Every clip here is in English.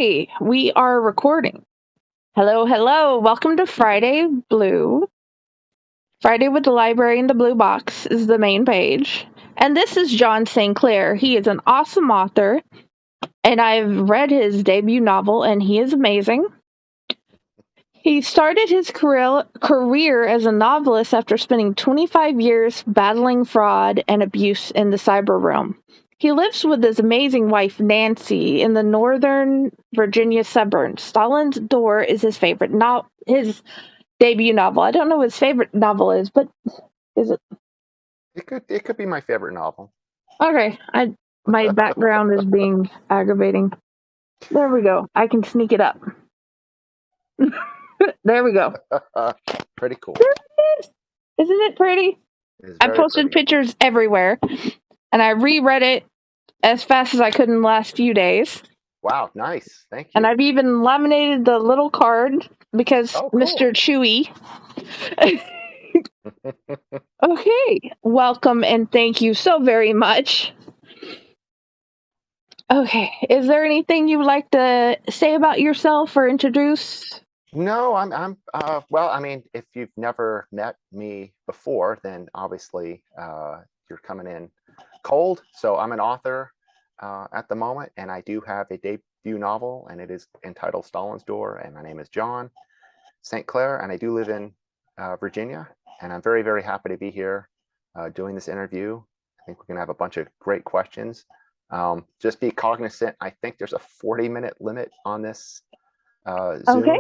Okay, we are recording. Hello, hello. Welcome to Friday Blue. Friday with the Library in the Blue Box is the main page. And this is John St. Clair. He is an awesome author, and I've read his debut novel, and he is amazing. He started his career as a novelist after spending 25 years battling fraud and abuse in the cyber realm. He lives with his amazing wife, Nancy, in the Northern Virginia suburbs. Stalin's Door is his debut novel. I don't know what his favorite novel is, but is it? It could be my favorite novel. Okay, my background is being aggravating. There we go. I can sneak it up. There we go. Pretty cool. There it is. Isn't it pretty? It is I very posted pretty. pictures everywhere, and I reread it as fast as I could in the last few days. Wow, nice. Thank And you. I've even laminated the little card because Oh, Mr. cool. Chewy. Okay, welcome and thank you so very much. Okay, is there anything you would like to say about yourself or introduce? No, well, I mean, if you've never met me before, then obviously you're coming in cold. So I'm an author at the moment, and I do have a debut novel, and it is entitled Stalin's Door, and my name is John St. Clair, and I do live in Virginia, and I'm very, very happy to be here doing this interview. I think we're going to have a bunch of great questions. Just be cognizant, I think there's a 40-minute limit on this Zoom. Okay,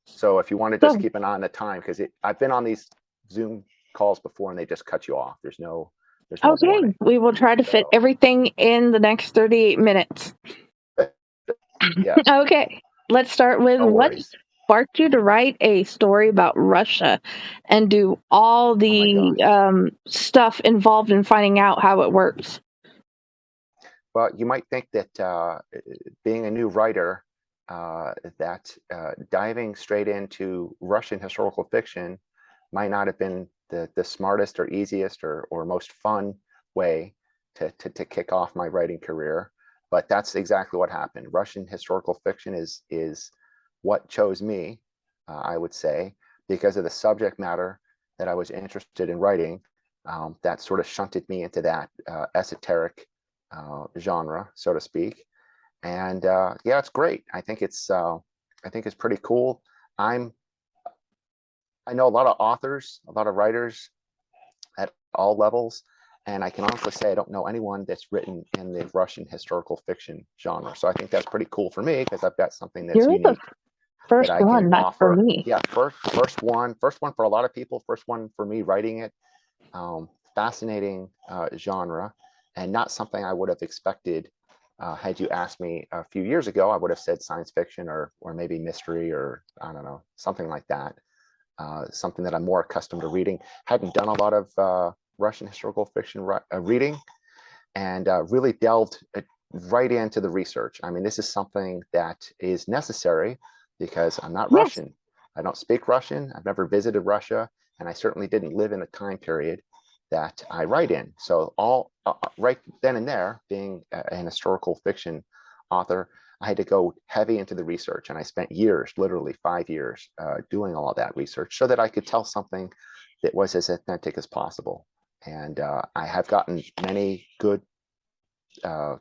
So if you want to just so keep an eye on the time, because I've been on these Zoom calls before and they just cut you off. There's no okay, warning. we will try to fit So everything in the next 38 minutes. yes, Okay, let's start with no what worries. sparked you to write a story about Russia and do all Oh my the gosh. stuff involved in finding out how it works. Well, you might think that being a new writer, that diving straight into Russian historical fiction might not have been the smartest or easiest or most fun way to kick off my writing career. But that's exactly what happened. Russian historical fiction is what chose me, I would say, because of the subject matter that I was interested in writing. That sort of shunted me into that esoteric genre, so to speak. And yeah, it's great. I think it's pretty cool. I'm I know a lot of authors, a lot of writers at all levels, and I can honestly say I don't know anyone that's written in the Russian historical fiction genre. So I think that's pretty cool for me because I've got something that's You're the unique that first I can one, not for offer. me. Yeah, first one for a lot of people, first one for me writing it. Fascinating genre, and not something I would have expected. Had you asked me a few years ago, I would have said science fiction or maybe mystery or I don't know, something like that. Something that I'm more accustomed to reading. Hadn't done a lot of Russian historical fiction reading, and really delved right into the research. I mean, this is something that is necessary because I'm not Yes. Russian. I don't speak Russian. I've never visited Russia, and I certainly didn't live in a time period that I write in. So all right then and there, being an historical fiction author, I had to go heavy into the research, and I spent years, literally 5 years, doing all of that research so that I could tell something that was as authentic as possible. And I have gotten many good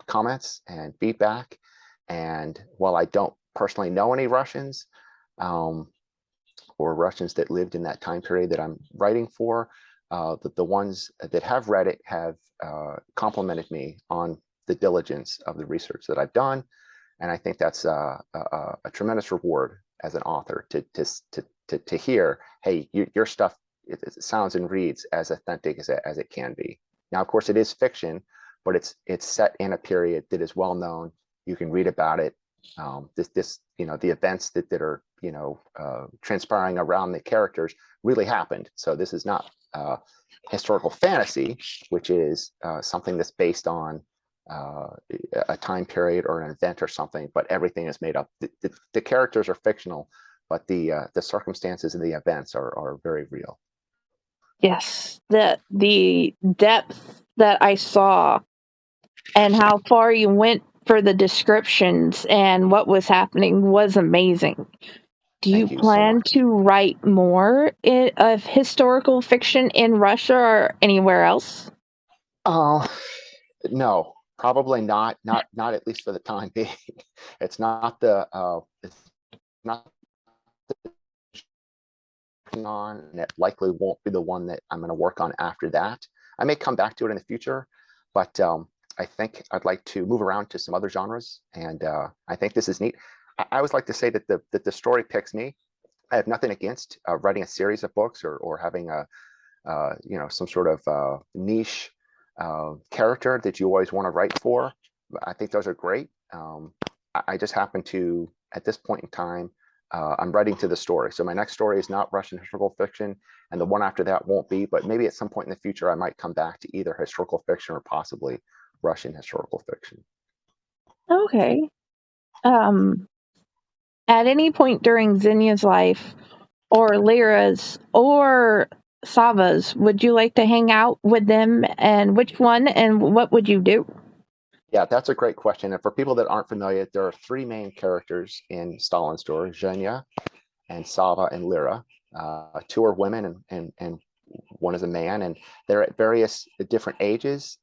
comments and feedback. And while I don't personally know any Russians um, or Russians that lived in that time period that I'm writing for, the ones that have read it have complimented me on the diligence of the research that I've done. And I think that's a tremendous reward as an author to hear, hey, your stuff it sounds and reads as authentic as it can be. Now, of course, it is fiction, but it's set in a period that is well known. You can read about it. The events that are transpiring around the characters really happened. So this is not historical fantasy, which is something that's based on uh, a time period or an event or something, but everything is made up. The characters are fictional, but the circumstances and the events are very real. Yes. The depth that I saw and how far you went for the descriptions and what was happening was amazing. Do you Thank you so plan much. to write more of historical fiction in Russia or anywhere else? Oh, no, probably not. Not at least for the time being. It's not on, and it likely won't be the one that I'm going to work on after that. I may come back to it in the future, but I think I'd like to move around to some other genres, and I think this is neat. I always like to say that the story picks me. I have nothing against writing a series of books or having a some sort of niche character that you always want to write for. I think those are great. I just happen to, at this point in time, I'm writing to the story. So my next story is not Russian historical fiction, and the one after that won't be. But maybe at some point in the future, I might come back to either historical fiction or possibly Russian historical fiction. Okay. Um, at any point during Zinya's life, or Lyra's, or Sava's, would you like to hang out with them? And which one? And what would you do? Yeah, that's a great question. And for people that aren't familiar, there are three main characters in Stalin's story: Zhenya and Sava and Lyra. Two are women and one is a man, and they're at various different ages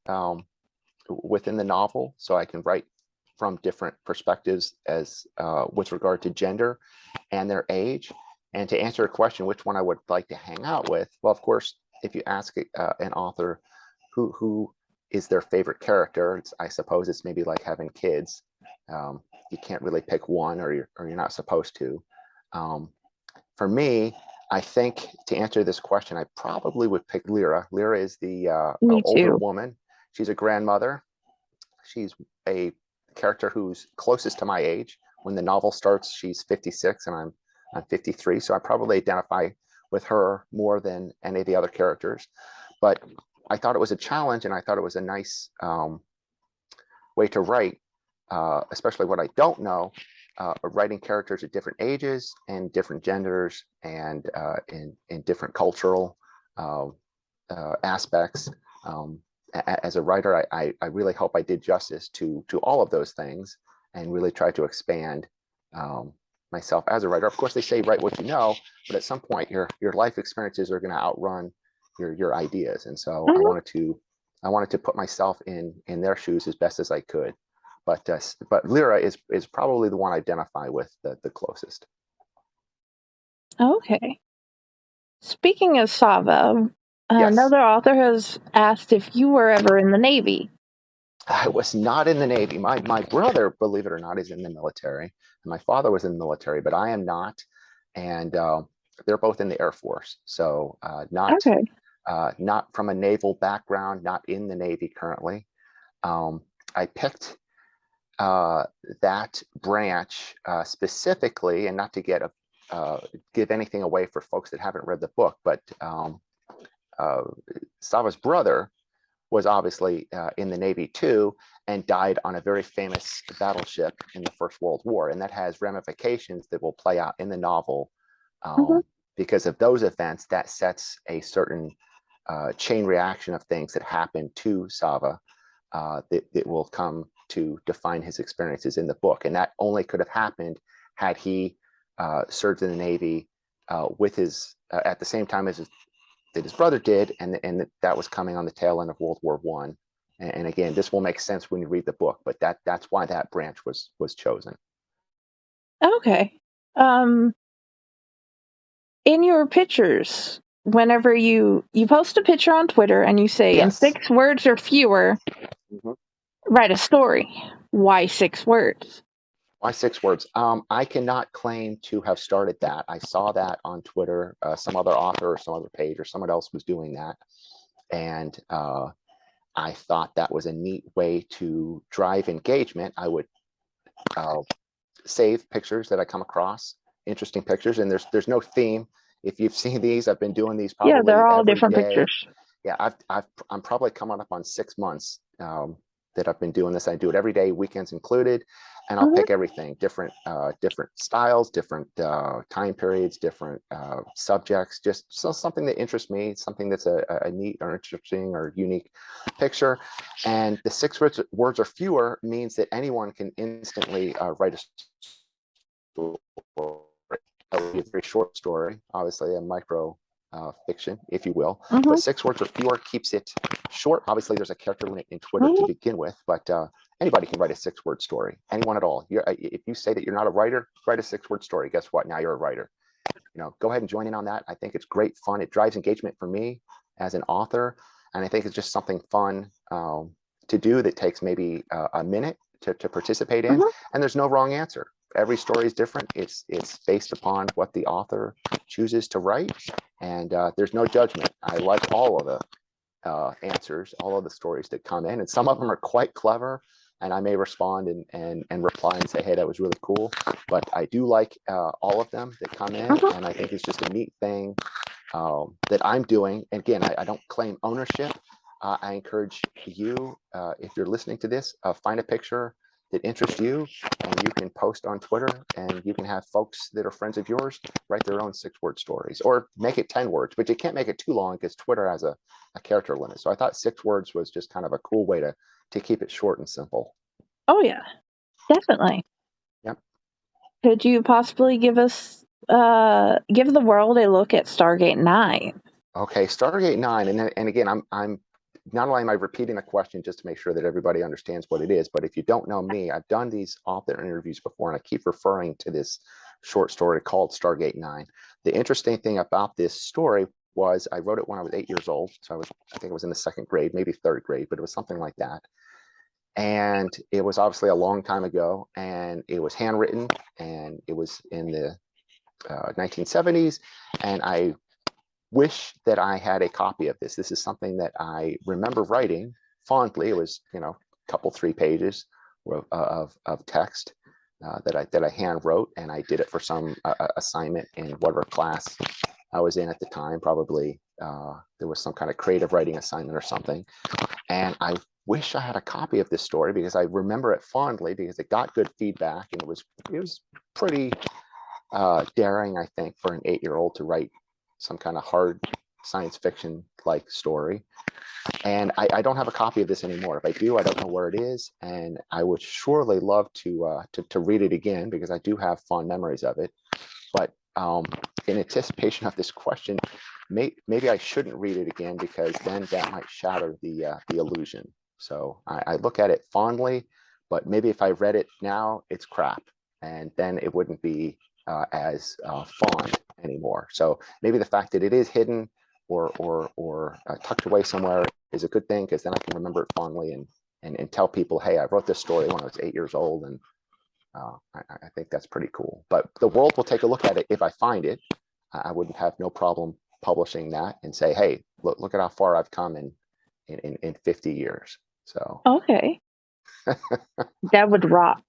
within the novel. So I can write from different perspectives as with regard to gender and their age. And to answer a question, which one I would like to hang out with? Well, of course, if you ask an author who is their favorite character, I suppose it's maybe like having kids. You can't really pick one, or you're not supposed to. Um, for me, I think to answer this question, I probably would pick Lyra. Lyra is the Me older too. woman. She's a grandmother. She's a character who's closest to my age. When the novel starts, she's 56 and I'm 53. So I probably identify with her more than any of the other characters. But I thought it was a challenge, and I thought it was a nice way to write, especially what I don't know, writing characters at different ages and different genders and in different cultural uh, aspects. As a writer, I really hope I did justice to all of those things and really try to expand myself as a writer. Of course, they say write what you know, but at some point, your life experiences are going to outrun your ideas, and so Mhm. I wanted to put myself in their shoes as best as I could. But Lyra is probably the one I identify with the closest. Okay. Speaking of Sava, Yes, another author has asked if you were ever in the Navy. I was not in the Navy. My brother, believe it or not, is in the military, and my father was in the military, but I am not. And they're both in the Air Force, so Okay. not from a naval background, not in the Navy currently. I picked uh, that branch specifically, and not to give anything away for folks that haven't read the book, but uh, Sava's brother was obviously in the Navy too, and died on a very famous battleship in the First World War. And that has ramifications that will play out in the novel. Mhm. Because of those events, that sets a certain chain reaction of things that happen to Sava that will come to define his experiences in the book. And that only could have happened had he served in the Navy with his at the same time as that his brother did, and that was coming on the tail end of World War One. And again, this will make sense when you read the book, but that's why that branch was chosen. Okay. Um, in your pictures, whenever you post a picture on Twitter and you say in Yes. 6 words or fewer, Mhm. write a story. Why 6 words? Why 6 words? I cannot claim to have started that. I saw that on Twitter. Some other author or some other page or someone else was doing that, and I thought that was a neat way to drive engagement. I would uh, save pictures that I come across, interesting pictures, and there's no theme. If you've seen these, I've been doing these Yeah, they're probably all every different day. pictures. Yeah, I'm probably coming up on 6 months that I've been doing this. I do it every day, weekends included, and I'll pick everything, different styles, different time periods, different subjects, just something that interests me, something that's a neat or interesting or unique picture. And the 6 words or fewer means that anyone can instantly write a story, a very short story, obviously a micro fiction, if you will. But 6 words or fewer keeps it short. Obviously, there's a character limit in Twitter to begin with, but anybody can write a 6-word story. Anyone at all. If you say that you're not a writer, write a 6-word story. Guess what? Now you're a writer. Go ahead and join in on that. I think it's great fun. It drives engagement for me as an author, and I think it's just something fun to do that takes maybe a minute to participate in. And there's no wrong answer. Every story is different. It's based upon what the author chooses to write, and there's no judgment. I like all of the answers, all of the stories that come in, and some of them are quite clever, and I may respond and reply and say, hey, that was really cool. But I do like all of them that come in, and I think it's just a neat thing that I'm doing. And again, I don't claim ownership. I encourage you, if you're listening to this, find a picture that interests you, and you can post on Twitter, and you can have folks that are friends of yours write their own 6-word stories, or make it 10 words, but you can't make it too long because Twitter has a character limit. So I thought 6 words was just kind of a cool way to keep it short and simple. Oh yeah, definitely. Yep. Could you possibly give the world a look at Stargate 9? Okay, Stargate 9, and again, I'm not only am I repeating the question just to make sure that everybody understands what it is, but if you don't know me, I've done these author interviews before, and I keep referring to this short story called Stargate 9. The interesting thing about this story was I wrote it when I was 8 years old. So I think it was in the 2nd grade, maybe 3rd grade, but it was something like that. And it was obviously a long time ago, and it was handwritten, and it was in the 1970s. And I wish that I had a copy of this. This is something that I remember writing fondly. It was, a couple, 3 pages of text that I hand wrote, and I did it for some assignment in whatever class I was in at the time. Probably there was some kind of creative writing assignment or something. And I wish I had a copy of this story because I remember it fondly because it got good feedback, and it was pretty daring, I think, for an 8-year-old to write some kind of hard science fiction like story. And I don't have a copy of this anymore. If I do, I don't know where it is, and I would surely love to read it again because I do have fond memories of it. But in anticipation of this question, maybe I shouldn't read it again because then that might shatter the illusion. So I look at it fondly, but maybe if I read it now, it's crap, and then it wouldn't be as fond anymore. So maybe the fact that it is hidden or tucked away somewhere is a good thing, because then I can remember it fondly and tell people, hey, I wrote this story when I was 8 years old, and I think that's pretty cool. But the world will take a look at it if I find it. I wouldn't have no problem publishing that and say, hey, look at how far I've come in 50 years. So okay. That would rock.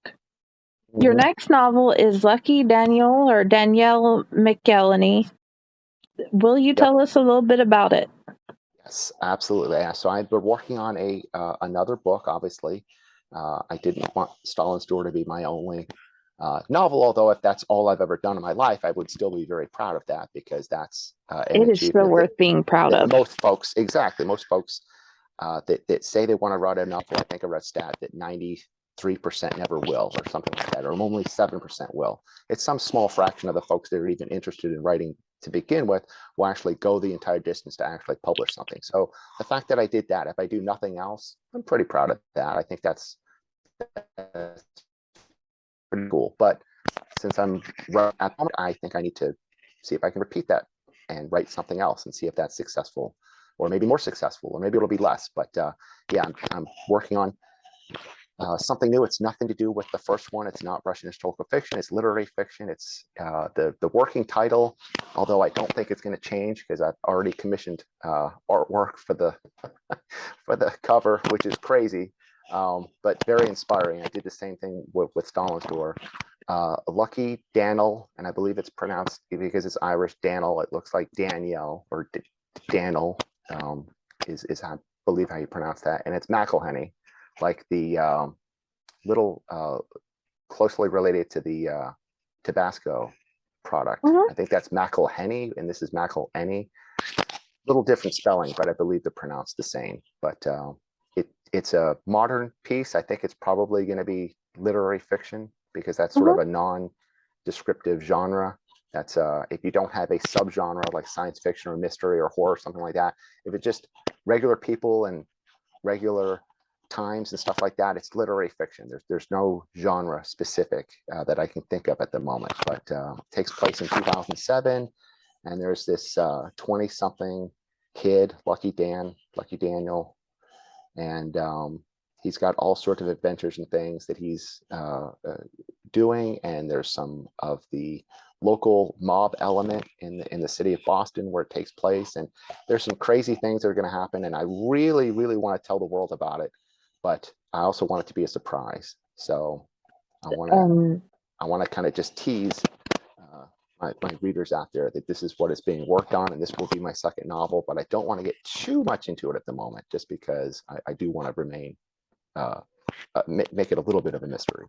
Your next novel is Lucky Daniel or Danielle McElhenney. Will you tell us a little bit about it? Yes, absolutely. Yeah. So I've been working on another book, obviously. I didn't want Stalin's Door to be my only novel, although if that's all I've ever done in my life, I would still be very proud of that, because that's an it is still worth being proud of. Most folks that say they want to write a novel, I think I read a stat that 93% never will, or something like that, or only 7% will. It's some small fraction of the folks that are even interested in writing to begin with will actually go the entire distance to actually publish something. So the fact that I did that, if I do nothing else, I'm pretty proud of that. I think that's pretty cool. But since I'm right at the moment, I think I need to see if I can repeat that and write something else and see if that's successful, or maybe more successful, or maybe it'll be less. But yeah, I'm working on something new. It's nothing to do with the first one. It's not Russian historical fiction. It's literary fiction. It's the working title, although I don't think it's going to change because I've already commissioned artwork for the for the cover, which is crazy, but very inspiring. I did the same thing with Stalin's Door. Lucky Daniel, and I believe it's pronounced, because it's Irish, Daniel. It looks like Danielle or Daniel is I believe how you pronounce that, and it's McElhenney. like the little closely related to the Tabasco product. Mhm. I think that's McElhenney, and this is McElhenney. Little different spelling, but I believe they're pronounced the same. But it's a modern piece. I think it's probably going to be literary fiction because that's sort of Mhm. a non-descriptive genre. That's if you don't have a subgenre like science fiction or mystery or horror, something like that. If it's just regular people and regular times and stuff like that, it's literary fiction. There's no genre specific that I can think of at the moment, but it takes place in 2007, and there's this 20 something kid, Lucky Daniel, and he's got all sorts of adventures and things that he's doing. And there's some of the local mob element in the city of Boston where it takes place. And there's some crazy things that are going to happen. And I really, really want to tell the world about it, but I also want it to be a surprise. So I want to Um, I want to kind of just tease my readers out there that this is what is being worked on, and this will be my second novel. But I don't want to get too much into it at the moment, just because I do want to remain uh, make it a little bit of a mystery.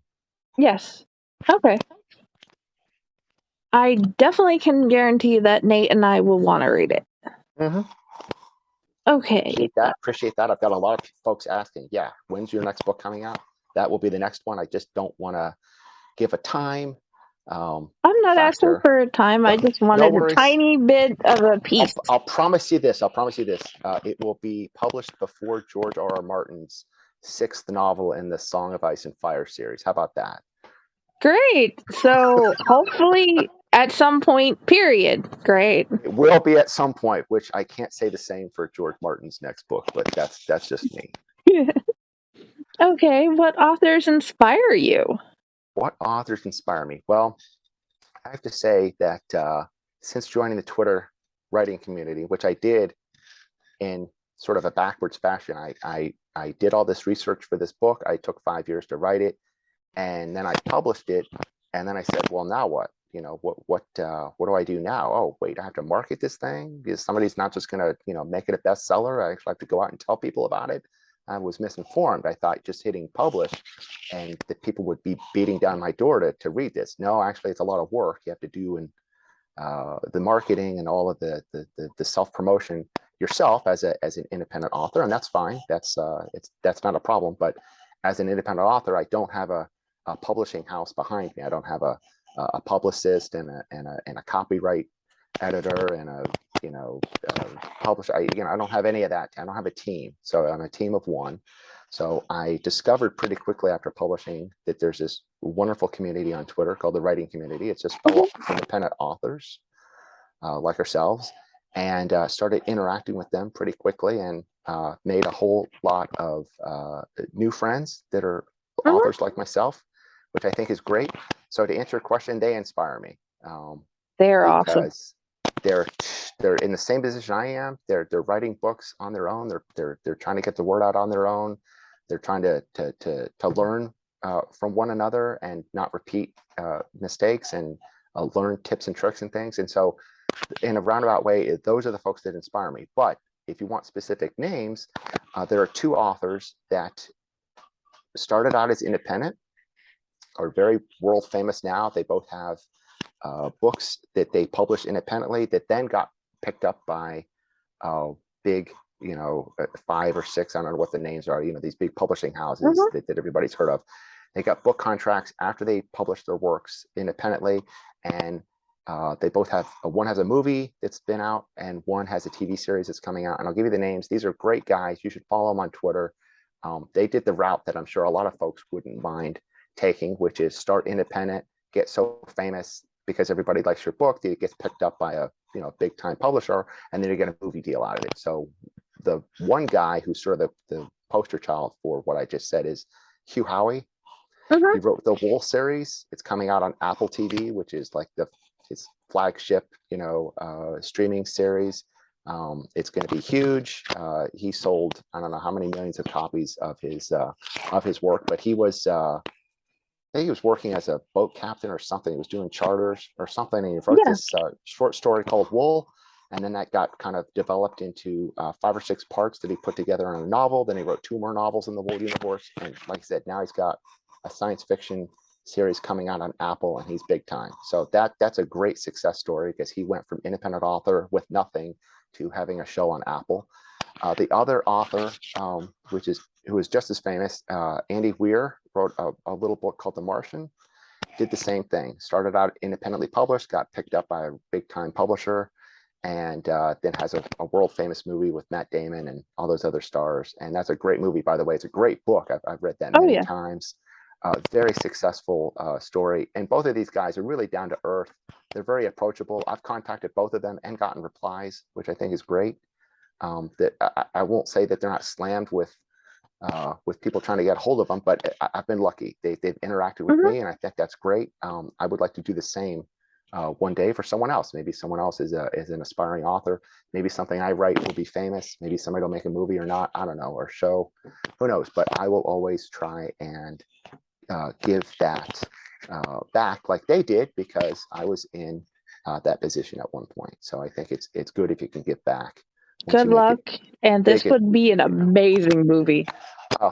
yes. Okay. I definitely can guarantee that Nate and I will want to read it. Mm-hmm. Okay. Appreciate that. I've got a lot of folks asking, yeah, when's your next book coming out? That will be the next one. I just don't want to give a time I'm not asking factor. for a time. I No, just no wanted a worries. tiny bit of a piece. I'll promise you this. I'll promise you this. It will be published before George R. R. Martin's sixth novel in the Song of Ice and Fire series. How about that? Great. So hopefully at some point, period. Great. It will be at some point, which I can't say the same for George Martin's next book, but that's just me. Okay. What authors inspire you? What authors inspire me? Well, I have to say that since joining the Twitter writing community, which I did in sort of a backwards fashion, I did all this research for this book. I took 5 years to write it, and then I published it. And then I said, well, now what? What do I do now? Oh, wait, I have to market this thing because somebody's not just going to make it a bestseller. I actually have to go out and tell people about it. I was misinformed. I thought just hitting publish and that people would be beating down my door to read this. No, actually, it's a lot of work you have to do, and the marketing and all of the self promotion yourself as an independent author, and that's fine. That's not a problem. But as an independent author, I don't have a publishing house behind me. I don't have a publicist and a copyright editor and a publisher. I don't have any of that. I don't have a team. So I'm a team of one. So I discovered pretty quickly after publishing that there's this wonderful community on Twitter called the Writing Community. It's just fellow independent authors like ourselves, and started interacting with them pretty quickly, and made a whole lot of new friends that are Mhm. authors like myself, which I think is great. So to answer your question, they inspire me They're awesome. because they're they're in the same position I am. They're writing books on their own. They're trying to get the word out on their own. They're trying to learn from one another and not repeat mistakes, and learn tips and tricks and things. And so, in a roundabout way, those are the folks that inspire me. But if you want specific names, there are two authors that started out as independent, are very world famous now. They both have books that they published independently that then got picked up by big, five or six, I don't know what the names are, these big publishing houses Mhm. that everybody's heard of. They got book contracts after they published their works independently, and they both have one has a movie that's been out, and one has a TV series that's coming out. And I'll give you the names. These are great guys. You should follow them on Twitter. They did the route that I'm sure a lot of folks wouldn't mind taking, which is start independent, get so famous because everybody likes your book that it gets picked up by a big time publisher, and then you get a movie deal out of it. So the one guy who's sort of the poster child for what I just said is Hugh Howey. Mhm. He wrote the Wool series. It's coming out on Apple TV, which is like his flagship, streaming series. It's going to be huge. He sold I don't know how many millions of copies of his work, but I think he was working as a boat captain or something. He was doing charters or something, and he wrote Yeah. this short story called Wool. And then that got kind of developed into 5 or 6 parts that he put together in a novel. Then he wrote 2 more novels in the Wool universe. And like I said, now he's got a science fiction series coming out on Apple, and he's big time. So that's a great success story, because he went from independent author with nothing to having a show on Apple. The other author, who is just as famous, Andy Weir, wrote a little book called The Martian. Did the same thing. Started out independently published, got picked up by a big time publisher, and then has a world famous movie with Matt Damon and all those other stars. And that's a great movie, by the way. It's a great book. I've read that Oh many yeah. times. Very successful story. And both of these guys are really down to earth. They're very approachable. I've contacted both of them and gotten replies, which I think is great. That I won't say that they're not slammed with people trying to get a hold of them, but I've been lucky. They've interacted with Hmm. me, and I think that's great. I would like to do the same one day for someone else. Maybe someone else is an aspiring author. Maybe something I write will be famous. Maybe somebody will make a movie or not. I don't know, or show. Who knows? But I will always try and give that back like they did, because I was in that position at one point. So I think it's good if you can give back once Good you make it luck. And this big. would be an amazing movie.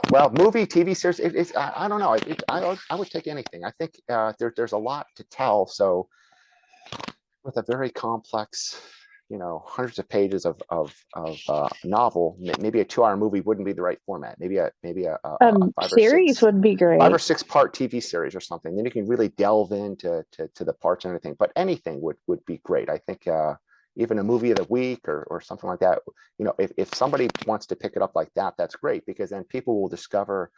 Well, movie, TV series, I don't know. I would take anything. I think there's a lot to tell. So with a very complex, hundreds of pages of novel, maybe a 2 hour movie wouldn't be the right format. Maybe a five or Series six would be five or great. six part TV series or something. Then you can really delve into to the parts and everything. But anything would be great. I think even a movie of the week or something like that. If somebody wants to pick it up like that, that's great, because then people will discover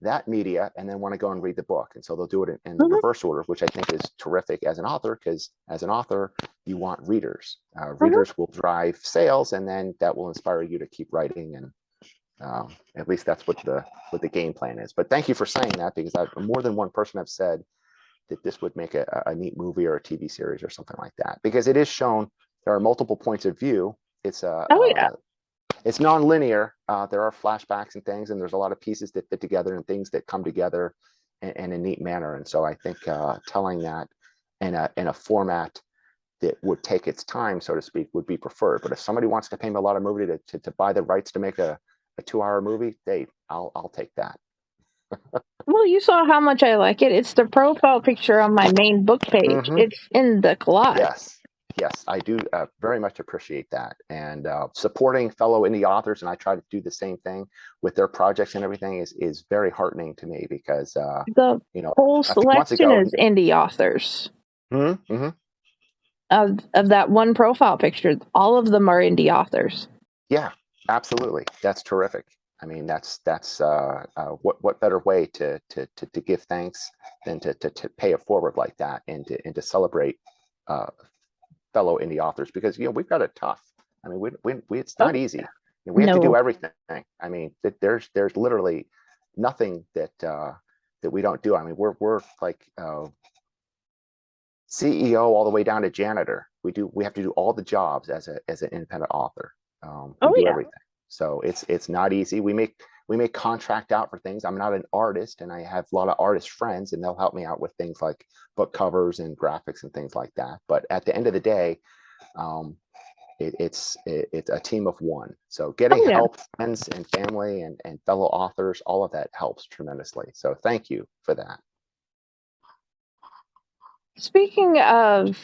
that media and then want to go and read the book. And so they'll do it in the Hmm. reverse order, which I think is terrific as an author, because as an author, you want readers. Hmm. Readers will drive sales, and then that will inspire you to keep writing. And at least that's what the game plan is. But thank you for saying that, because more than one person have said that this would make a neat movie or a TV series or something like that, because it is shown there are multiple points of view. It's a Oh yeah. it's non-linear. There are flashbacks and things, and there's a lot of pieces that fit together and things that come together in a neat manner. And so I think telling that in a format that would take its time, so to speak, would be preferred. But if somebody wants to pay me a lot of movie to buy the rights to make a 2 hour movie, I'll take that. Well, you saw how much I like it. It's the profile picture on my main book page. Mm-hmm. It's in the collage. Yes, yes, I do very much appreciate that, and supporting fellow indie authors, and I try to do the same thing with their projects and everything is very heartening to me, because The you know whole a few months selection ago. is indie authors. Mm-hmm. Of that one profile picture, all of them are indie authors. Yeah, absolutely, that's terrific. I mean, that's what better way to give thanks than to pay it forward like that, and to celebrate uh, fellow indie authors, because we've got it tough. I mean, it's Oh not easy. We have to do no. everything. I mean, there's literally nothing that we don't do. I mean, we're like CEO all the way down to janitor. We have to do all the jobs as an independent author. We Oh do yeah. everything. So it's not easy. We make contract out for things. I'm not an artist, and I have a lot of artist friends, and they'll help me out with things like book covers and graphics and things like that. But at the end of the day, um, it's a team of one. So getting Oh yeah. help, friends and family and fellow authors, all of that helps tremendously. So thank you for that. Speaking of,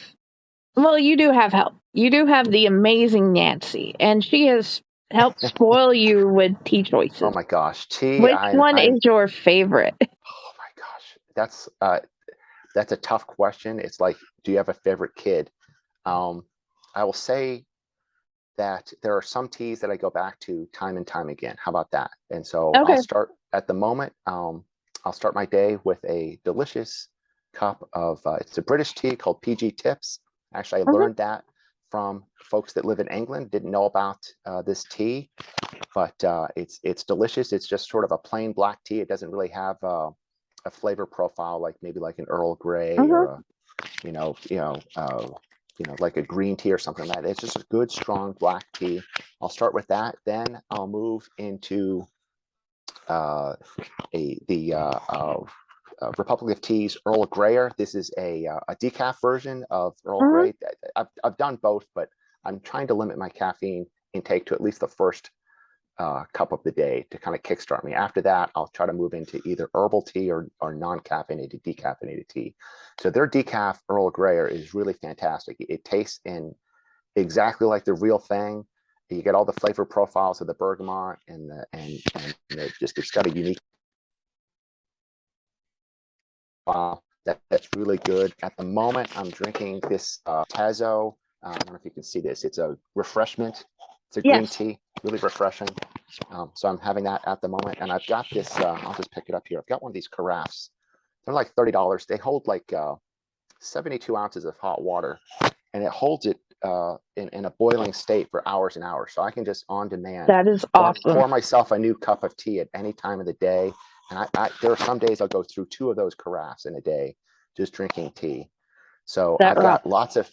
well, you do have help. You do have the amazing Nancy, and she has helped spoil you with tea Oh choices. my gosh, T, Which I'm one I'm is your favorite? oh my gosh, that's a tough question. It's like, do you have a favorite kid? Um, I will say that there are some teas that I go back to time and time again. How about that? And so I'll Okay. start at the moment. I'll start my day with a delicious cup of it's a British tea called PG Tips. Actually, I Mhm. learned that from folks that live in England. Didn't know about this tea, but it's delicious. It's just sort of a plain black tea. It doesn't really have a flavor profile like maybe like an Earl Grey or Mhm. a you know, you know, like a green tea or something like that. It's just a good, strong black tea. I'll start with that. Then I'll move into uh, the Republic of Tea's Earl Greyer. This is a decaf version of Earl Mhm. Grey. I've done both, but I'm trying to limit my caffeine intake to at least the first cup of the day to kind of kickstart me. After that, I'll try to move into either herbal tea or non-caffeinated, decaffeinated tea. So their decaf Earl Grey is really fantastic. It tastes in exactly like the real thing. You get all the flavor profiles of the bergamot just it's got a unique file that's really good. At the moment, I'm drinking this Tazo. I don't know if you can see this. It's a refreshment. It's a green tea, really refreshing. So I'm having that at the moment, and I've got this. I'll just pick it up here. I've got one of these carafes. They're like $30. They hold like 72 ounces of hot water, and it holds it in a boiling state for hours and hours. So I can just on demand That is awesome. pour myself a new cup of tea at any time of the day. And there are some days I'll go through 2 of those carafes in a day, just drinking tea. So I've got lots of,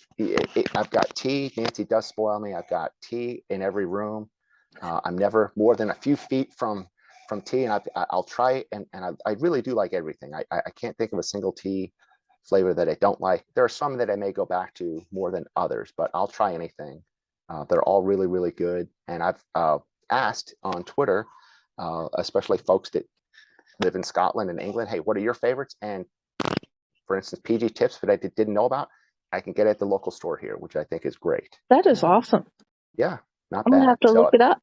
I've got tea. Nancy does spoil me. I've got tea in every room. I'm never more than a few feet from tea, and I'll try it. And I really do like everything. I can't think of a single tea flavor that I don't like. There are some that I may go back to more than others, but I'll try anything. They're all really, really good. And I've asked on Twitter, especially folks that live in Scotland and England, hey, what are your favorites? And for instance, PG tips that I didn't know about, I can get at the local store here, which I think is great. That is awesome. Yeah, not I'm bad. going to have to look it up.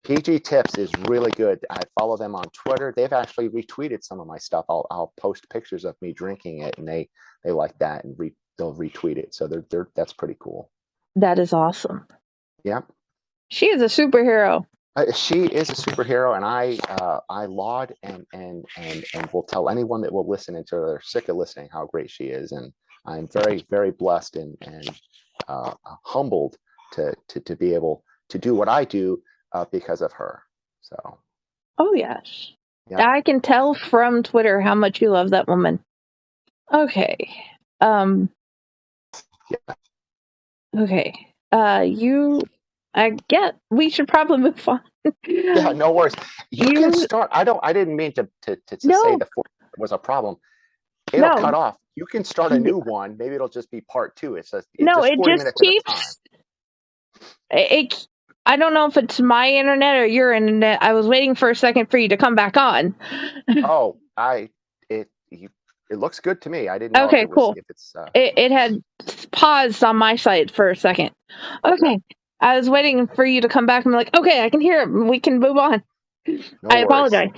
PG Tips is really good. I follow them on Twitter. They've actually retweeted some of my stuff. I'll post pictures of me drinking it, and they like that, and they'll retweet it. So that's pretty cool. That is awesome. Yeah. She is a superhero. She is a superhero, and I laud and will tell anyone that will listen until they're sick of listening how great she is. And I'm very, very blessed and humbled to be able to do what I do because of her. So. Oh yes. Yeah. I can tell from Twitter how much you love that woman. Okay. Yeah. Okay. I get we should probably move on. Yeah, no worries. You can start. I didn't mean to say the 4 was a problem. It'll cut off. You can start a new one. Maybe it'll just be part 2. It's just 40 minutes at a time. I don't know if it's my internet or your internet. I was waiting for a second for you to come back on. Oh, it looks good to me. I didn't know okay, cool. If it's it had paused on my side for a second. Okay. I was waiting for you to come back. I'm like, okay, I can hear it. We can move on. I apologize.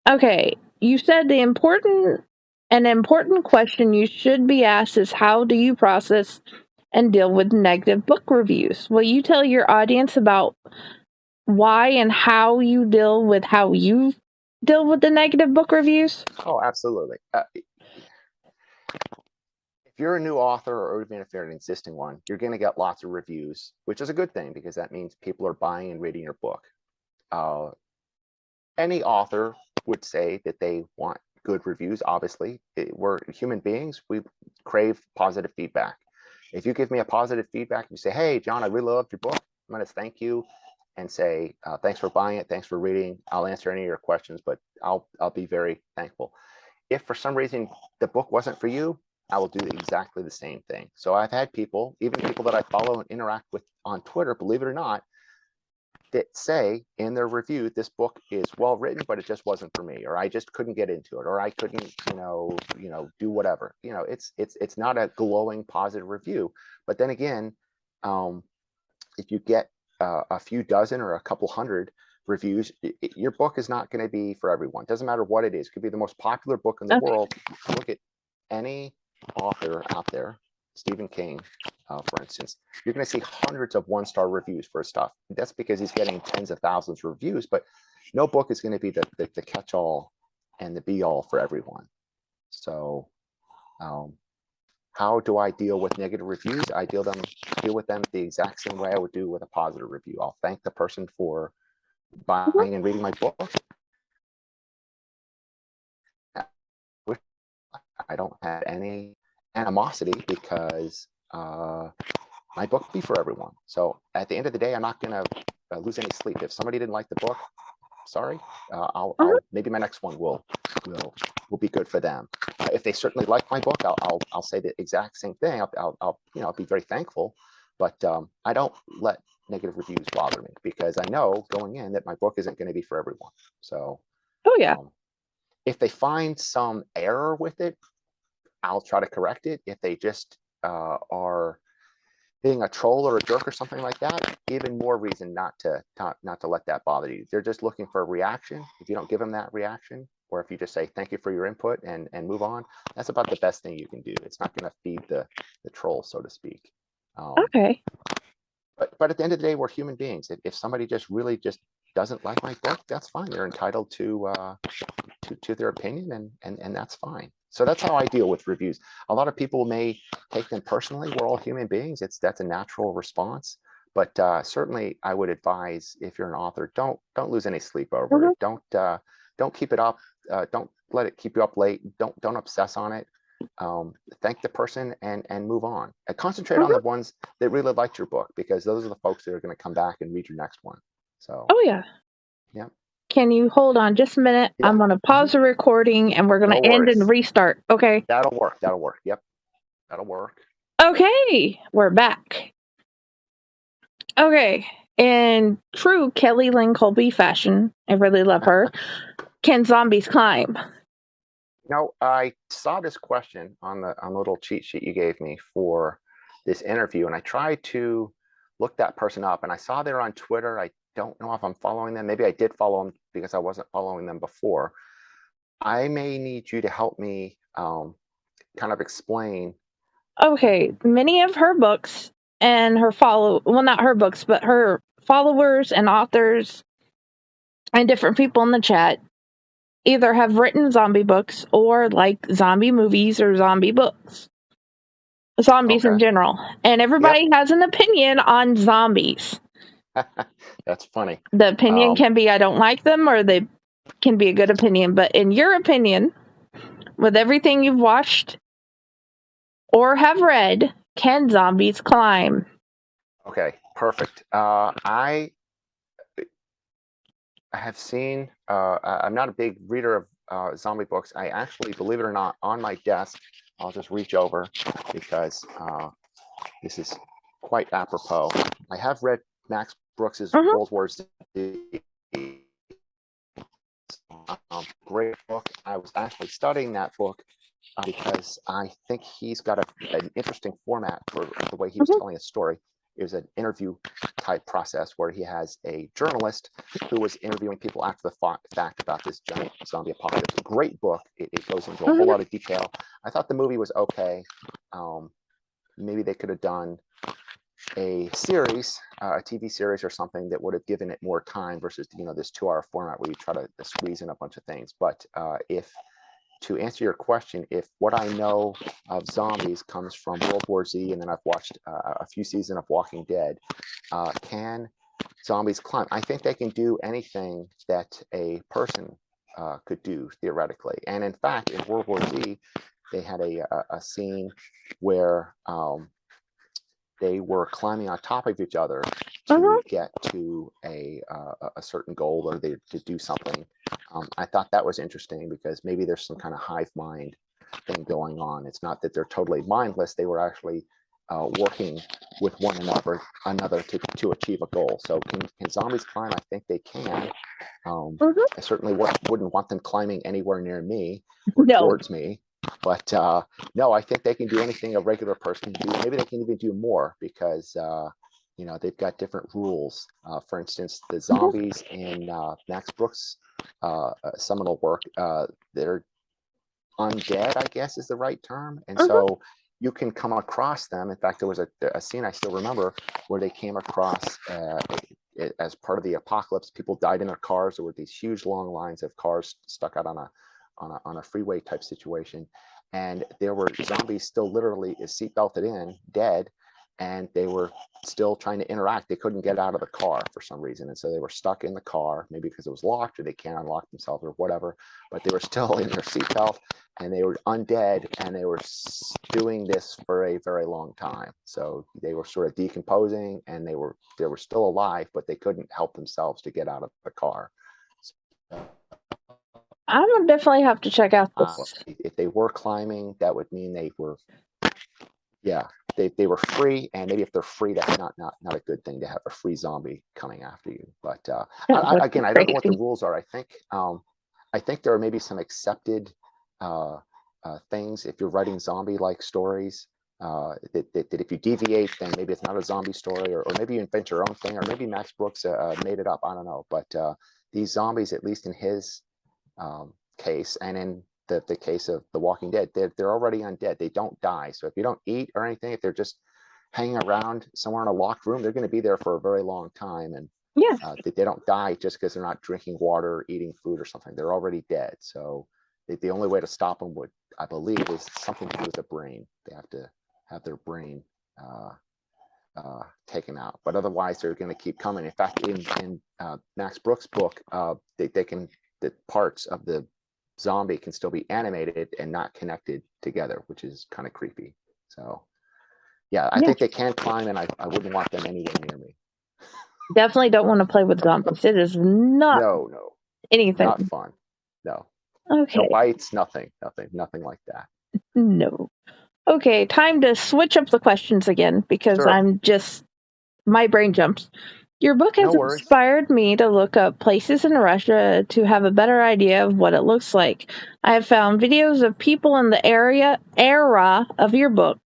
Okay. You said an important question you should be asked is how do you process and deal with negative book reviews? Will you tell your audience about why and how you deal with the negative book reviews? Oh, absolutely. If you're a new author, or even if you're an existing one, you're going to get lots of reviews, which is a good thing because that means people are buying and reading your book. Any author would say that they want good reviews. Obviously, we're human beings. We crave positive feedback. If you give me a positive feedback, you say, hey, John, I really loved your book. I'm going to thank you and say, thanks for buying it. Thanks for reading. I'll answer any of your questions, but I'll be very thankful. If for some reason the book wasn't for you, I will do exactly the same thing. So I've had people, even people that I follow and interact with on Twitter, believe it or not, that say in their review, this book is well written, but it just wasn't for me, or I just couldn't get into it, or I couldn't, do whatever. It's not a glowing positive review. But then again, if you get a few dozen or a couple hundred reviews, your book is not going to be for everyone. Doesn't matter what it is. It could be the most popular book in the world. Look at any author out there, Stephen King, for instance, you're going to see hundreds of 1-star reviews for his stuff. That's because he's getting tens of thousands of reviews, but no book is going to be the catch-all and the be-all for everyone. So how do I deal with negative reviews? I deal with them the exact same way I would do with a positive review. I'll thank the person for buying and reading my book. I don't have any animosity because my book will be for everyone. So at the end of the day, I'm not going to lose any sleep. If somebody didn't like the book, sorry. I'll maybe my next one will will be good for them. If they certainly like my book, I'll say the exact same thing. I'll be very thankful, but I don't let negative reviews bother me, because I know going in that my book isn't going to be for everyone. So Oh yeah. if they find some error with it, I'll try to correct it. If they just are being a troll or a jerk or something like that, even more reason not to let that bother you. They're just looking for a reaction. If you don't give them that reaction, or if you just say thank you for your input and move on, that's about the best thing you can do. It's not going to feed the troll, so to speak. Okay. But at the end of the day, we're human beings. If somebody just really just doesn't like my book, that's fine. They're entitled to their opinion, and that's fine. So that's how I deal with reviews. A lot of people may take them personally. We're all human beings. That's a natural response. But certainly, I would advise, if you're an author, don't lose any sleep over it. Don't keep it up. Don't let it keep you up late. Don't obsess on it. Thank the person and move on. And concentrate on the ones that really liked your book, because those are the folks that are going to come back and read your next one. So. Oh yeah. Yeah. Can you hold on just a minute? Yeah. I'm going to pause the recording and we're going No to end worries. and restart. Okay. That'll work. Yep. That'll work. Okay. We're back. Okay. In true Kelly Lynn Colby fashion, I really love her. Can zombies climb? I saw this question on the little cheat sheet you gave me for this interview, and I tried to look that person up, and I saw they're on Twitter. I don't know if I'm following them. Maybe I did follow them because I wasn't following them before. I may need you to help me kind of explain. Okay. Many of her books and not her books, but her followers and authors and different people in the chat either have written zombie books or like zombie movies or zombie books. Zombies in general. And everybody has an opinion on zombies. That's funny. The opinion can be I don't like them, or they can be a good opinion. But in your opinion, with everything you've watched or have read, can zombies climb? Okay, perfect. I have seen, I'm not a big reader of zombie books. I actually, believe it or not, on my desk, I'll just reach over because this is quite apropos. I have read Max Brooks's World War Z. Great book. I was actually studying that book because I think he's got an interesting format for the way he was telling a story. It was an interview type process where he has a journalist who was interviewing people after the fact about this giant zombie apocalypse. Great book. It goes into a whole lot of detail. I thought the movie was okay. Maybe they could have done a series, a TV series or something that would have given it more time versus, this 2-hour format where you try to squeeze in a bunch of things. But to answer your question, if what I know of zombies comes from World War Z, and then I've watched a few seasons of Walking Dead, can zombies climb? I think they can do anything that a person could do, theoretically. And in fact, in World War Z, they had a scene where they were climbing on top of each other to get to a certain goal, or to do something. I thought that was interesting because maybe there's some kind of hive mind thing going on. It's not that they're totally mindless. They were actually working with one another to achieve a goal. So can zombies climb? I think they can. I certainly wouldn't want them climbing anywhere near me or towards me. But no, I think they can do anything a regular person can do. Maybe they can even do more because they've got different rules. For instance, the zombies in Max Brooks' seminal work, they're undead, I guess is the right term. And so you can come across them. In fact, there was a scene I still remember where they came across as part of the apocalypse. People died in their cars. There were these huge long lines of cars stuck out on a freeway type situation, and there were zombies still literally seatbelted in, dead, and they were still trying to interact. They couldn't get out of the car for some reason, and so they were stuck in the car, maybe because it was locked or they can't unlock themselves or whatever, but they were still in their seatbelt, and they were undead, and they were doing this for a very long time. So they were sort of decomposing, and they were still alive, but they couldn't help themselves to get out of the car. I'm gonna definitely have to check out this. If they were climbing, that would mean they were, yeah, they were free, and maybe if they're free, that's not a good thing to have a free zombie coming after you. But That would be again, I don't know what the crazy. rules are. I think there are maybe some accepted things if you're writing zombie-like stories. That if you deviate, then maybe it's not a zombie story, or maybe you invent your own thing, or maybe Max Brooks made it up. I don't know. But these zombies, at least in his case, and in the case of The Walking Dead, they're already undead. They don't die. So if you don't eat or anything, if they're just hanging around somewhere in a locked room, they're going to be there for a very long time. And Yeah, they don't die just because they're not drinking water or eating food or something. They're already dead. So the only way to stop them would, I believe, is something to do with the brain. They have to have their brain taken out. But otherwise, they're going to keep coming. In fact, in Max Brooks' book, the parts of the zombie can still be animated and not connected together, which is kind of creepy. So yeah, I yeah. think they can climb, and I wouldn't want them anywhere near me. Definitely don't want to play with zombies. It is not No, not anything. fun. No, no Okay, bites, nothing like that. no. Okay, time to switch up the questions again because Sure, I'm just, my brain jumps. Your book no has worries. inspired me to look up places in Russia to have a better idea of what it looks like. I have found videos of people in the era of your book.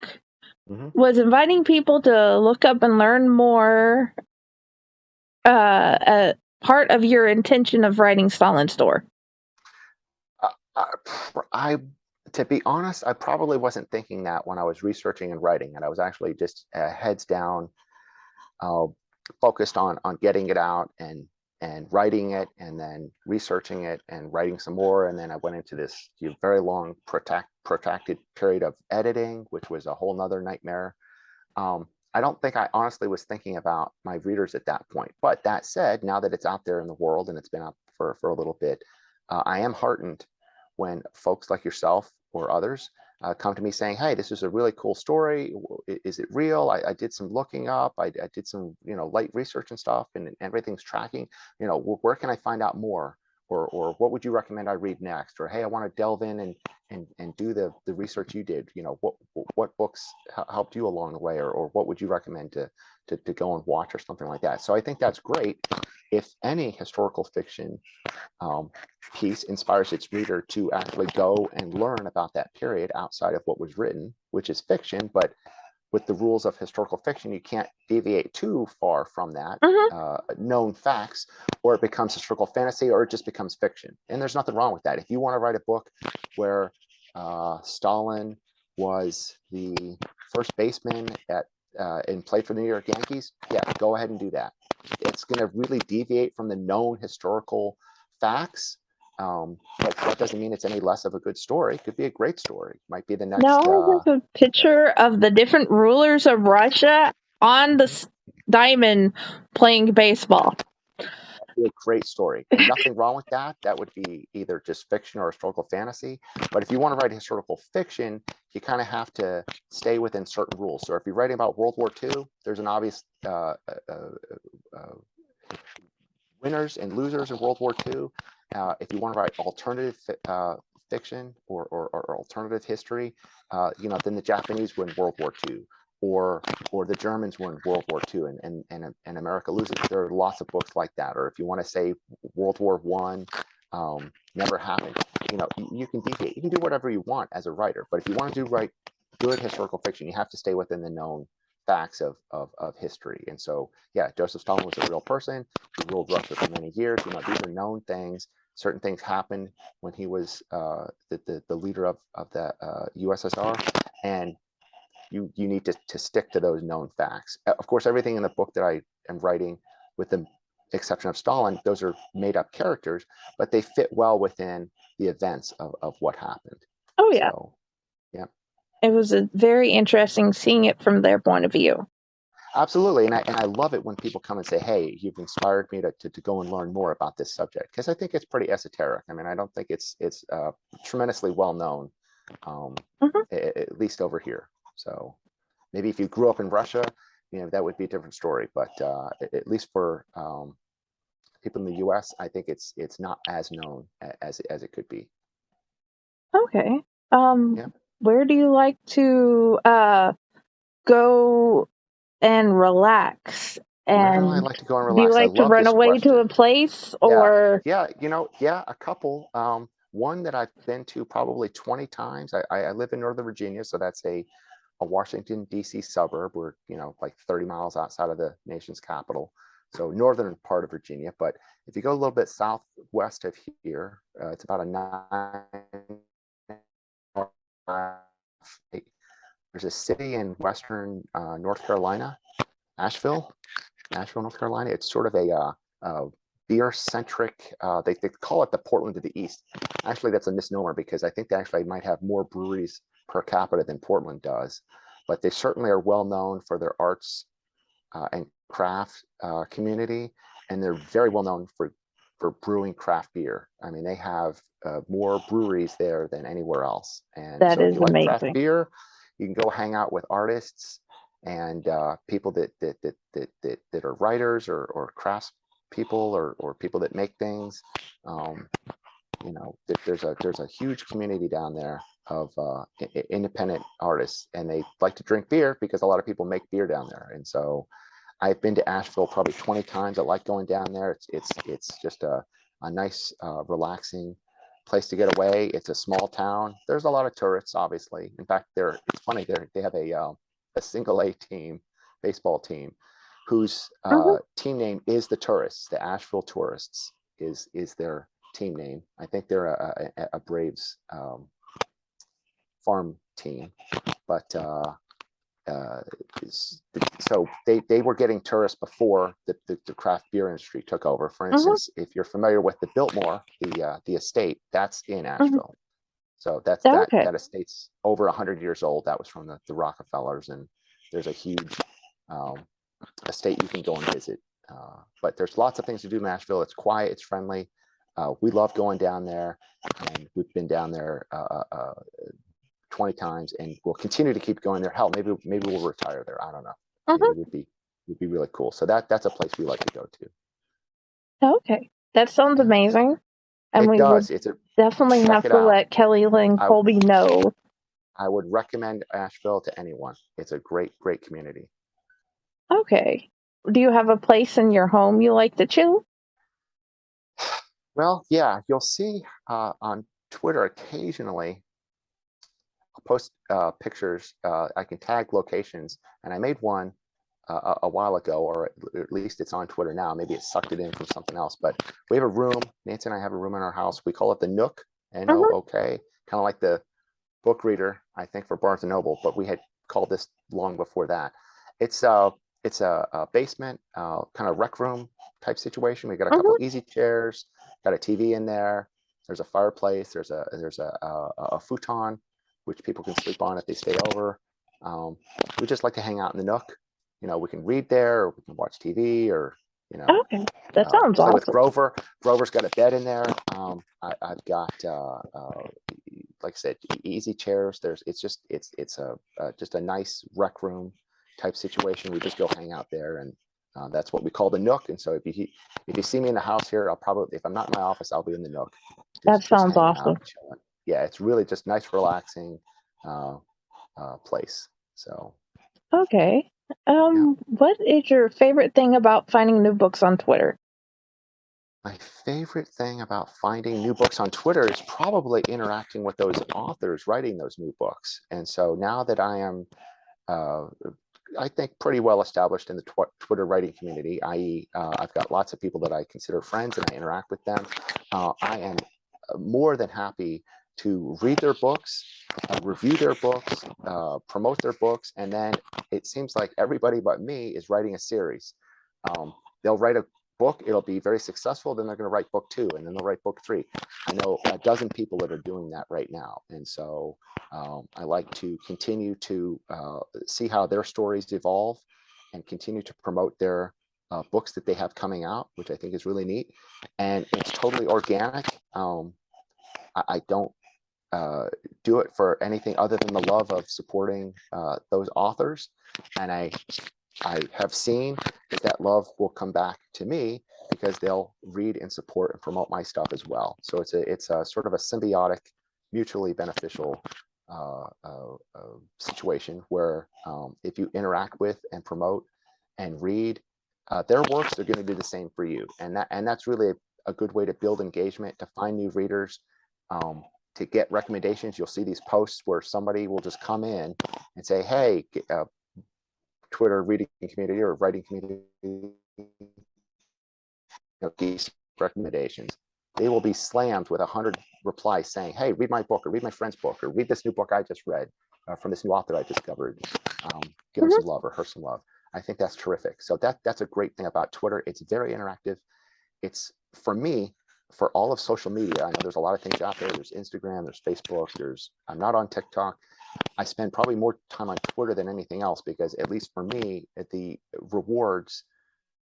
Hmm. Was inviting people to look up and learn more part of your intention of writing Stalin's Store? Uh, I, to be honest, I probably wasn't thinking that when I was researching and writing, and I was actually just heads down, uh, focused on getting it out and writing it, and then researching it and writing some more, and then I went into this very long protracted period of editing, which was a whole nother nightmare. I don't think I honestly was thinking about my readers at that point. But that said, now that it's out there in the world and it's been out for a little bit, I am heartened when folks like yourself or others come to me saying, "Hey, this is a really cool story. Is it real? I did some looking up. I did some light research and stuff, and everything's tracking. Where can I find out more? Or what would you recommend I read next? Or hey, I want to delve in and do the research you did. What books helped you along the way, or what would you recommend to go and watch or something like that." So I think that's great. If any historical fiction um, piece inspires its reader to actually go and learn about that period outside of what was written, which is fiction, but with the rules of historical fiction, you can't deviate too far from that Mm-hmm. known facts, or it becomes historical fantasy, or it just becomes fiction. And there's nothing wrong with that. If you want to write a book where Stalin was the first baseman and played for the New York Yankees, yeah, go ahead and do that. It's going to really deviate from the known historical facts, but that doesn't mean it's any less of a good story. It could be a great story. It might be the next. Now there's a picture of the different rulers of Russia on the diamond playing baseball. A great story, and nothing wrong with that. That would be either just fiction or historical fantasy. But if you want to write historical fiction, you kind of have to stay within certain rules. So if you're writing about World War II, there's an obvious winners and losers in World War II. If you want to write alternative fiction or alternative history, then the Japanese win World War II, or the Germans win World War II, and America loses. There are lots of books like that. Or if you want to say World War One never happened, you can deviate. You can do whatever you want as a writer. But if you want to write good historical fiction, you have to stay within the known facts of history. And so, yeah, Joseph Stalin was a real person. He ruled Russia for many years. These are known things. Certain things happened when he was the leader of the USSR, and you need to stick to those known facts. Of course, everything in the book that I am writing, with the exception of Stalin, those are made up characters, but they fit well within the events of what happened. Oh yeah, So, yeah. it was a very interesting seeing it from their point of view. Absolutely, and I love it when people come and say, "Hey, you've inspired me to go and learn more about this subject," because I think it's pretty esoteric. I mean, I don't think it's tremendously well known, um, Mm-hmm. at least over here. So maybe if you grew up in Russia, that would be a different story. But at least for people in the U.S., I think it's not as known as it could be. Okay. Um, Yeah. where do you like to go and relax? Where do I And like to go and do you relax? I like to love run this away to question. a place Yeah, or? yeah, yeah, a couple. One that I've been to probably 20 times. I live in Northern Virginia, so that's a Washington, D.C. suburb. We're, like 30 miles outside of the nation's capital. So northern part of Virginia. But if you go a little bit southwest of here, it's about a 9 There's a city in western North Carolina, Asheville, North Carolina. It's sort of a beer centric. They call it the Portland of the East. Actually, that's a misnomer because I think they actually might have more breweries per capita than Portland does. But they certainly are well known for their arts and craft community, and they're very well known for brewing craft beer. I mean, they have more breweries there than anywhere else. And That so, if is you like craft amazing. beer, you can go hang out with artists and people that are writers or crafts people or people that make things. Um, there's a huge community down there of independent artists, and they like to drink beer because a lot of people make beer down there. And so I've been to Asheville probably 20 times. I like going down there. It's just a nice, relaxing place to get away. It's a small town. There's a lot of tourists, obviously. In fact, it's funny. They have a single A team, baseball team, whose Hmm. team name is the Tourists. The Asheville Tourists is their team name. I think they're a Braves farm team, but uh, so they were getting tourists before the craft beer industry took over. For Hmm. instance, if you're familiar with the Biltmore, the estate, that's in Hmm. Asheville. So Okay. that estate's over 100 years old. That was from the Rockefellers, and there's a huge um, estate you can go and visit. But there's lots of things to do in Nashville. It's quiet, it's friendly. We love going down there, and we've been down there 20 times, and we'll continue to keep going there. Hell, maybe we'll retire there. I don't know. I mean, Hmm. it would be really cool. So that's a place we like to go to. Okay. That sounds Yeah, amazing. And it we will does. It's a definitely Check have it to out. let Kelly Lynn I Colby know. I would recommend Asheville to anyone. It's a great community. Okay. Do you have a place in your home you like to chill? Well, yeah, you'll see on Twitter occasionally I'll post pictures. I can tag locations, and I made one a while ago, or at least it's on Twitter now. Maybe it sucked it in from something else. But we have a room. Nancy and I have a room in our house. We call it the Nook, Hmm. Nook, kind of like the book reader, I think, for Barnes and Noble. But we had called this long before that. It's a basement, kind of rec room type situation. We got a couple Hmm. easy chairs, got a TV in there. There's a fireplace. There's a futon, which people can sleep on if they stay over. Um, we just like to hang out in the Nook. We can read there, or we can watch TV, or Okay. That sounds play with awesome. Grover. Grover's got a bed in there. I've got, like I said, easy chairs. It's just a nice rec room type situation. We just go hang out there, and that's what we call the Nook. And so if you see me in the house here, I'll probably, if I'm not in my office, I'll be in the Nook, That just sounds hanging out awesome. and chilling. Yeah, it's really just nice, relaxing uh, place. So Okay. yeah. What is your favorite thing about finding new books on Twitter? My favorite thing about finding new books on Twitter is probably interacting with those authors writing those new books. And so now that uh, I think, pretty well established in the Twitter writing community, i.e., I've got lots of people that I consider friends and I interact with them, I am more than happy to read their books, review their books, promote their books, and then it seems like everybody but me is writing a series. They'll write a book, it'll be very successful, then they're going to write book 2, and then they'll write book 3. I know a dozen people that are doing that right now, and so I like to continue to see how their stories evolve and continue to promote their books that they have coming out, which I think is really neat. And it's totally organic. I don't do it for anything other than the love of supporting those authors. And I I have seen is that love will come back to me because they'll read and support and promote my stuff as well. So it's a sort of a symbiotic, mutually beneficial situation where if you interact with and promote and read their works, they're going to do the same for you, and that's really a good way to build engagement, to find new readers, to get recommendations. You'll see these posts where somebody will just come in and say, "Hey, Twitter reading community or writing community, these recommendations." They will be slammed with 100 replies saying, "Hey, read my book, or read my friend's book, or read this new book I just read from this new author I discovered. Give him some love or her some love." I think that's terrific. So that's a great thing about Twitter. It's very interactive. It's, for me, for all of social media, I know there's a lot of things out there. There's Instagram, there's Facebook, I'm not on TikTok. I spend probably more time on Twitter than anything else because, at least for me, the rewards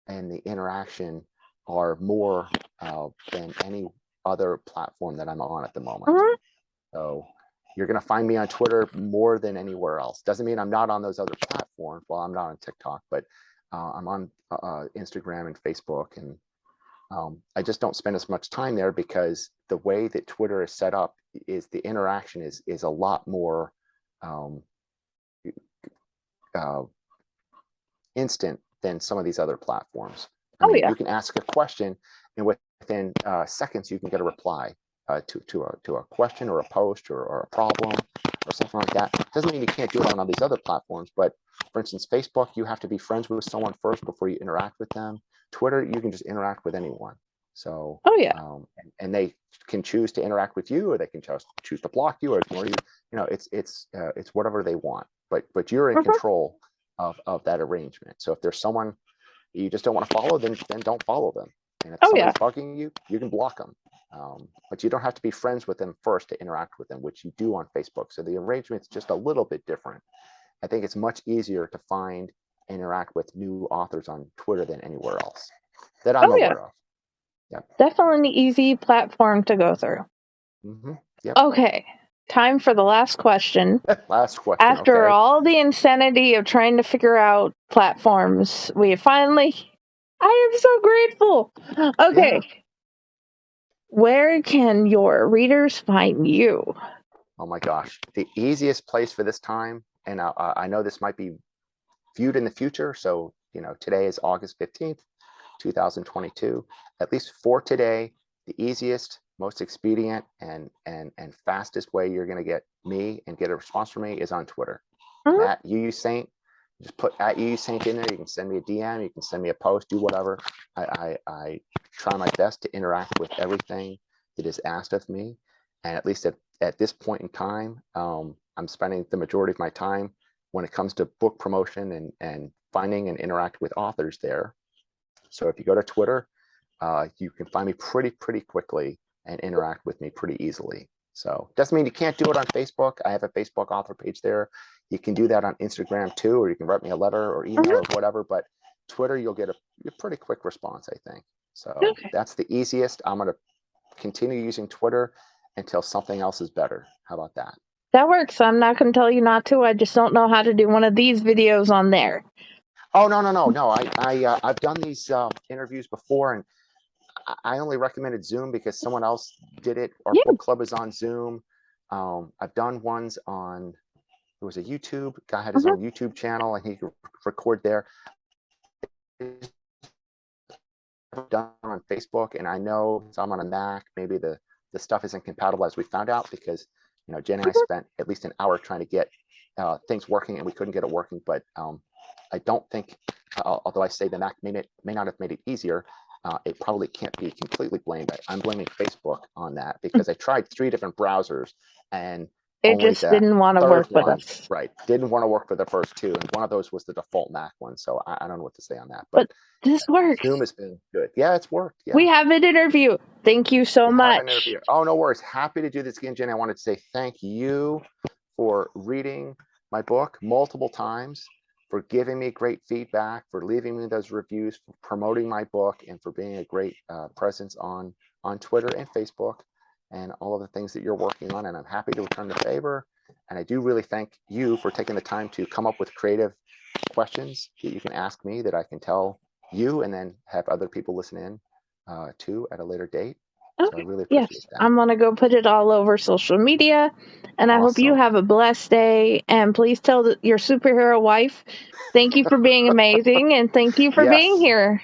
and the interaction are more than any other platform that I'm on at the moment. So you're going to find me on Twitter more than anywhere else. Doesn't mean I'm not on those other platforms. Well, I'm not on TikTok, but I'm on Instagram and Facebook, and I just don't spend as much time there because the way that Twitter is set up is the interaction is a lot more instant than some of these other platforms. I mean, you can ask a question, and within seconds you can get a reply to a question or a post or a problem or something like that. Doesn't mean you can't do it on all these other platforms, but for instance, Facebook, you have to be friends with someone first before you interact with them. Twitter, you can just interact with anyone. So, and they can choose to interact with you, or they can choose to block you or ignore you. You know, it's whatever they want. But you're in control of that arrangement. So if there's someone you just don't want to follow, then don't follow them. And if somebody's bugging you, you can block them. But you don't have to be friends with them first to interact with them, which you do on Facebook. So the arrangement's just a little bit different. I think it's much easier to find and interact with new authors on Twitter than anywhere else that I'm aware of. Yeah. Definitely an easy platform to go through. Yep. Okay. Time for the last question. Last question. After all the insanity of trying to figure out platforms, we finally, I am so grateful. Okay. Yeah. Where can your readers find you? Oh my gosh. The easiest place for this time, and I know this might be viewed in the future. So, today is August 15th, 2022. At least for today, the easiest, most expedient, and fastest way you're going to get me and get a response from me is on Twitter. At UUSaint. Just put at UUSaint in there. You can send me a DM. You can send me a post. Do whatever. I try my best to interact with everything that is asked of me. And at least at this point in time, I'm spending the majority of my time when it comes to book promotion and finding and interact with authors there. So if you go to Twitter, you can find me pretty quickly and interact with me pretty easily. So doesn't mean you can't do it on Facebook. I have a Facebook author page there. You can do that on Instagram too, or you can write me a letter or email or whatever. But Twitter, you'll get a pretty quick response, I think. So that's the easiest. I'm going to continue using Twitter until something else is better. How about that? That works. I'm not going to tell you not to. I just don't know how to do one of these videos on there. Oh, no. I've done these interviews before, and I only recommended Zoom because someone else did it. Our book club is on Zoom. I've done ones on, there was a YouTube, guy had his own YouTube channel and he could record there. I've done on Facebook, and I know I'm on a Mac, maybe the stuff isn't compatible as we found out because, Jen and I spent at least an hour trying to get things working and we couldn't get it working. But I don't think, although I say the Mac may not have made it easier, it probably can't be completely blamed. I'm blaming Facebook on that because I tried 3 different browsers and it just didn't want to work with us. Right. Didn't want to work for the first 2. And one of those was the default Mac one. So I don't know what to say on that. But this works. Zoom has been good. Yeah, it's worked. Yeah. We have an interview. Thank you so much. Oh, no worries. Happy to do this again, Jen. I wanted to say thank you for reading my book multiple times, for giving me great feedback, for leaving me those reviews, for promoting my book, and for being a great presence on Twitter and Facebook and all of the things that you're working on. And I'm happy to return the favor. And I do really thank you for taking the time to come up with creative questions that you can ask me that I can tell you and then have other people listen in to at a later date. So I Okay. really appreciate Yes. that. I'm going to go put it all over social media. And I hope you Awesome. have a blessed day. And please tell your superhero wife, thank you for being amazing. And thank you for being Yes. here.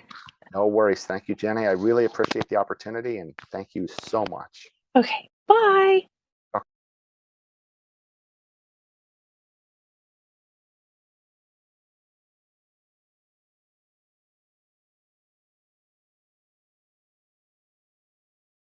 No worries. Thank you, Jenny. I really appreciate the opportunity and thank you so much. Okay. Bye.